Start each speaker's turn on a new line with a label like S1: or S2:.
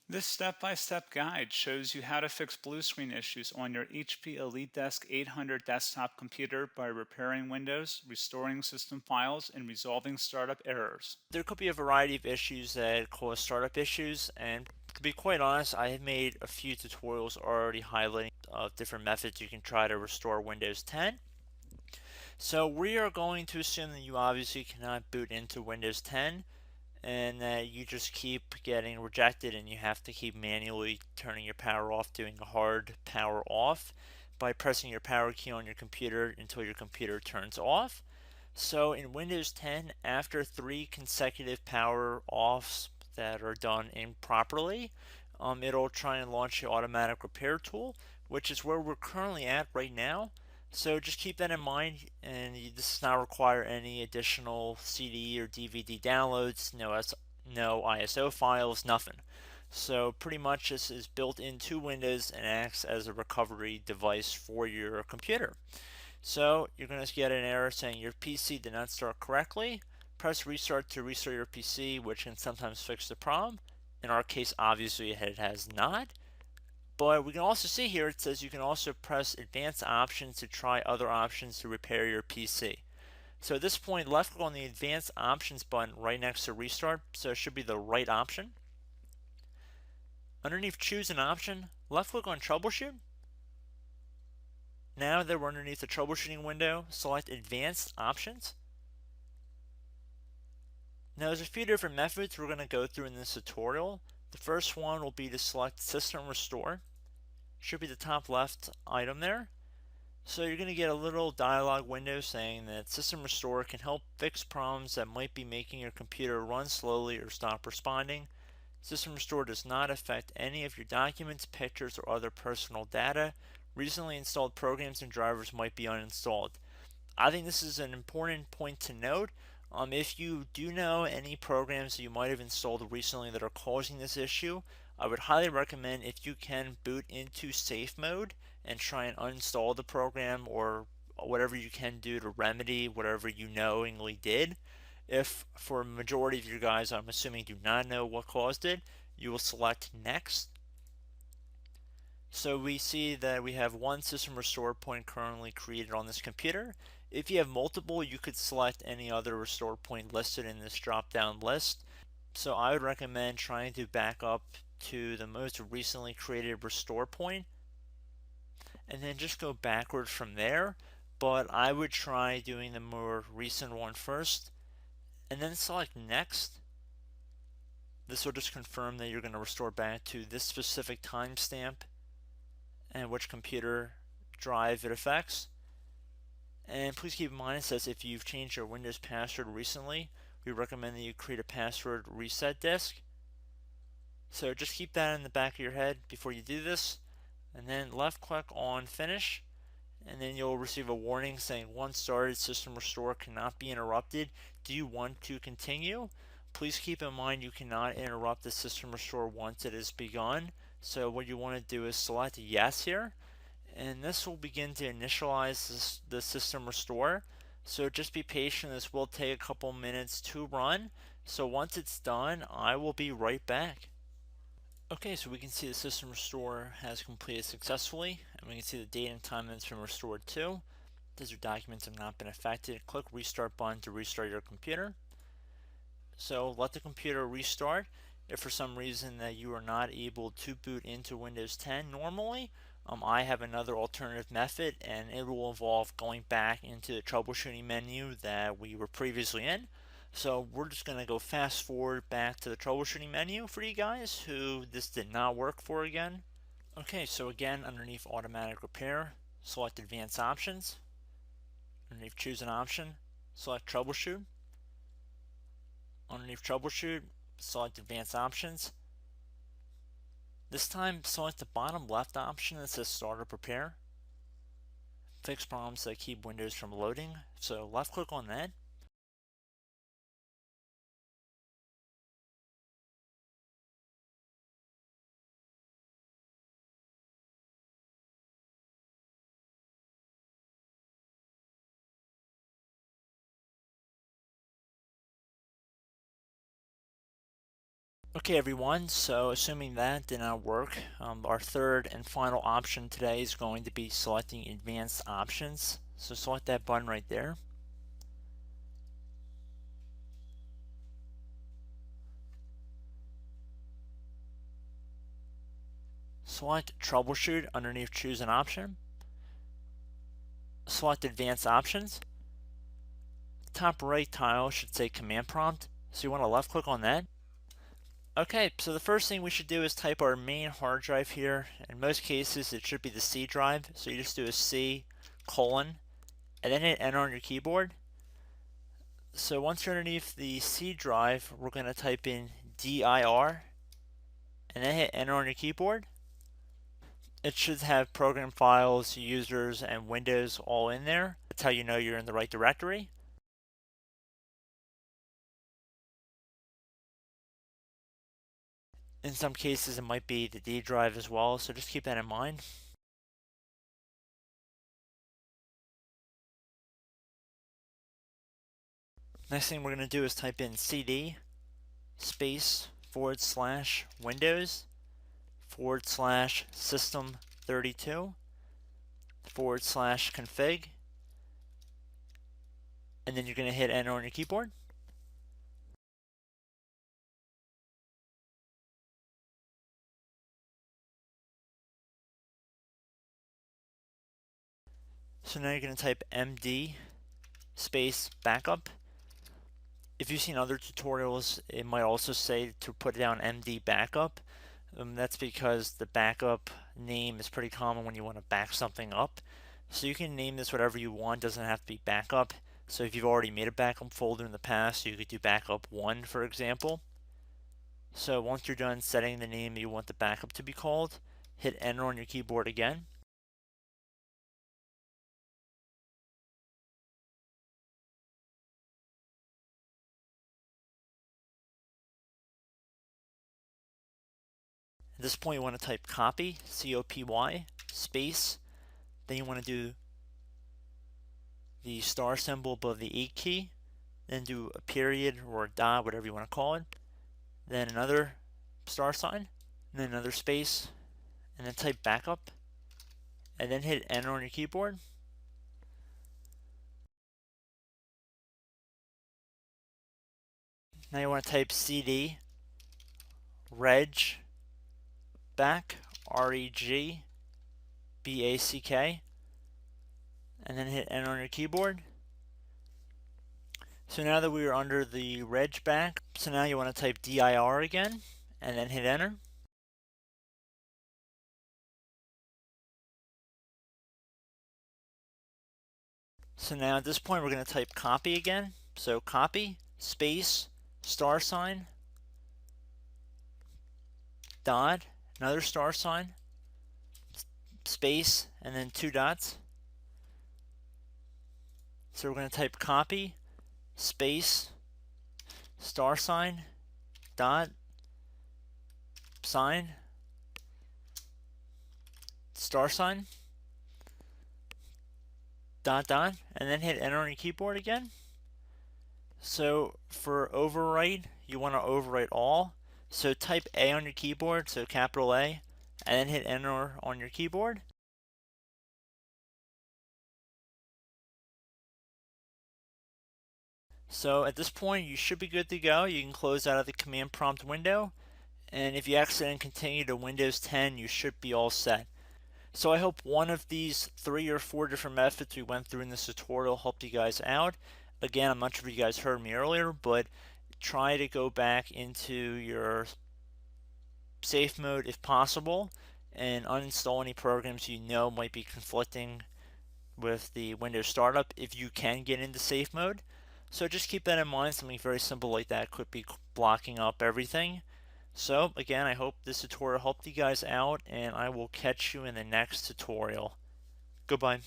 S1: This step-by-step guide shows you how to fix blue screen issues on your HP EliteDesk 800 desktop computer by repairing Windows, restoring system files, and resolving startup errors.
S2: There could be a variety of issues that cause startup issues, and to be quite honest, I have made a few tutorials already highlighting different methods you can try to restore Windows 10. So we are going to assume that you obviously cannot boot into Windows 10 and that you just keep getting rejected and you have to keep manually turning your power off, doing a hard power off by pressing your power key on your computer until your computer turns off. So in Windows 10, after 3 consecutive power offs that are done improperly, it'll try and launch the automatic repair tool, which is where we're currently at right now. So just keep that in mind, and this does not require any additional CD or DVD downloads, no ISO files, nothing. So pretty much this is built into Windows and acts as a recovery device for your computer. So you're going to get an error saying your PC did not start correctly. Press restart to restart your PC, which can sometimes fix the problem. In our case, obviously it has not. But we can also see here it says you can also press advanced options to try other options to repair your PC. So at this point, left click on the advanced options button right next to restart, so it should be the right option. Underneath choose an option, left click on troubleshoot. Now that we're underneath the troubleshooting window, select advanced options. Now there's a few different methods we're going to go through in this tutorial. The first one will be to select system restore. Should be the top left item there. So you're going to get a little dialog window saying that System Restore can help fix problems that might be making your computer run slowly or stop responding. System Restore does not affect any of your documents, pictures, or other personal data. Recently installed programs and drivers might be uninstalled. I think this is an important point to note. If you do know any programs that you might have installed recently that are causing this issue, I would highly recommend if you can boot into safe mode and try and uninstall the program or whatever you can do to remedy whatever you knowingly did. If for a majority of you guys, I'm assuming do not know what caused it, you will select next. So we see that we have one system restore point currently created on this computer. If you have multiple, you could select any other restore point listed in this drop down list. So I would recommend trying to back up to the most recently created restore point and then just go backwards from there. But I would try doing the more recent one first and then select next. This will just confirm that you're going to restore back to this specific timestamp and which computer drive it affects. And please keep in mind it says if you've changed your Windows password recently, we recommend that you create a password reset disk. So just keep that in the back of your head before you do this, and then left click on finish, and then you'll receive a warning saying once started, system restore cannot be interrupted. Do you want to continue? Please keep in mind you cannot interrupt the system restore once it is begun. So what you want to do is select yes here, and this will begin to initialize the system restore. So just be patient, this will take a couple minutes to run. So once it's done, I will be right back. Okay, so we can see the system restore has completed successfully, and we can see the date and time that it's been restored to. These your documents have not been affected. Click restart button to restart your computer. So let the computer restart. If for some reason that you are not able to boot into Windows 10 normally, I have another alternative method, and it will involve going back into the troubleshooting menu that we were previously in. So we're just going to go fast forward back to the troubleshooting menu for you guys who this did not work for again. Okay, so again, underneath automatic repair, select advanced options. Underneath choose an option, select troubleshoot. Underneath troubleshoot, select advanced options. This time, select the bottom left option that says Startup Repair. Fix problems that keep Windows from loading. So left click on that. Okay everyone, so assuming that did not work, our third and final option today is going to be selecting advanced options. So select that button right there. Select troubleshoot underneath choose an option. Select advanced options. Top right tile should say command prompt, so you want to left click on that. Okay, so the first thing we should do is type our main hard drive here. In most cases it should be the C drive, so you just do a C colon and then hit enter on your keyboard. So once you're underneath the C drive, we're going to type in dir and then hit enter on your keyboard. It should have program files, users, and Windows all in there. That's how you know you're in the right directory. In some cases, it might be the D drive as well, so just keep that in mind. Next thing we're going to do is type in cd space / Windows / system 32 / config, and then you're going to hit enter on your keyboard. So now you're going to type md space backup. If you've seen other tutorials, it might also say to put down md backup. That's because the backup name is pretty common when you want to back something up. So you can name this whatever you want, doesn't have to be backup. So if you've already made a backup folder in the past, you could do backup 1, for example. So once you're done setting the name you want the backup to be called, hit enter on your keyboard again. At this point you want to type copy, C-O-P-Y, space, then you want to do the star symbol above the 8 key, then do a period or a dot, whatever you want to call it, then another star sign, and then another space, and then type backup, and then hit enter on your keyboard. Now you want to type cd reg back, REG BACK, and then hit enter on your keyboard. So now that we are under the reg back, so now you want to type dir again, and then hit enter. So now at this point we're going to type copy again. So copy, space, star sign, dot, another star sign, space, and then 2 dots. So we're going to type copy, space, star sign, dot, sign, star sign, dot, dot, and then hit enter on your keyboard again. So for overwrite, you want to overwrite all. So type A on your keyboard, so capital A, and then hit enter on your keyboard. So at this point, you should be good to go. You can close out of the command prompt window. And if you accidentally continue to Windows 10, you should be all set. So I hope one of these 3 or 4 different methods we went through in this tutorial helped you guys out. Again, I'm not sure if you guys heard me earlier, but try to go back into your safe mode if possible and uninstall any programs you know might be conflicting with the Windows startup if you can get into safe mode. So just keep that in mind. Something very simple like that could be blocking up everything. So again, I hope this tutorial helped you guys out, and I will catch you in the next tutorial. Goodbye.